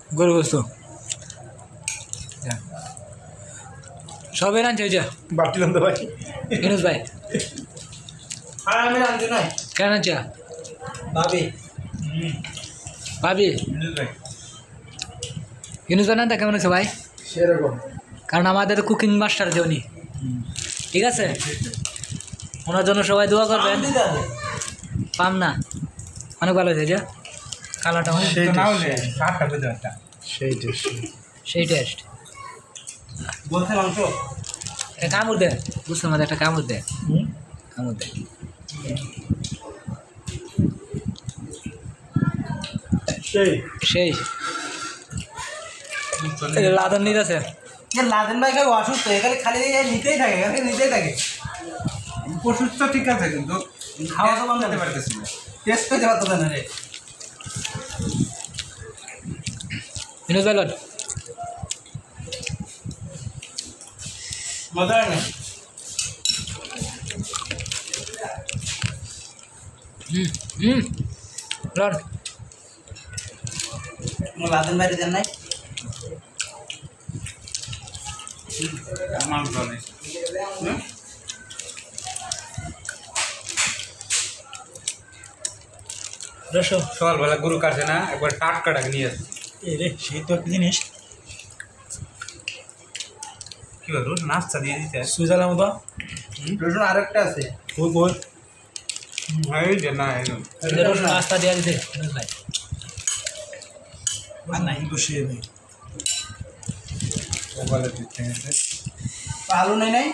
গরু গোস্ত সবাই রাঁধছে ওই যে বাটি রাঁধতে ভাই ইনুস ভাই আর আমি রাঁধতে নাই কেন রাঁধছে ভাবি ভাবি ইনুস ভাই রান্না কেমন আছে ভাই সেরকম কারণ আমাদের কুকিং মাস্টার যে উনি ঠিক আছে ওনার জন্য সবাই দোয়া করবেন পাম না অনেক ভালো হয়েছে যে কালারটা অনেক সেই টেস্ট বলতে মাংস একটা কামড় দেয় বুঝতে আমাদের একটা কামড় দেয় কামড় দেয় সেই লাদন নিতে আছে লাদেন ভাই কেউ অসুস্থ এখানে খালি নিতেই থাকে এখানে নিতেই থাকে অসুস্থ ঠিক আছে কিন্তু খাওয়া তো বন্ধ খেতে পারতেছি না টেস্ট পেতে পারতো না রে ইনুস ভাই লট মজা হয় না লট লাদেন ভাই দেন নাই মাংস নেই রসো সকালবেলা গরু কাটছে না একবার টাটকাটাকে নিয়ে আসছে এই রে সেই তো একটা জিনিস কি বল রোজ নাস্তা দিয়ে দিতে সুইজারল্যান্ড মতো রসুন আরেকটা আছে ওই ওই এই যে না একদম রসুন নাস্তা দেওয়া দিতে ইনুস ভাই আর নাই তো সে ভাই সকালে দিতে আলু নেই নাই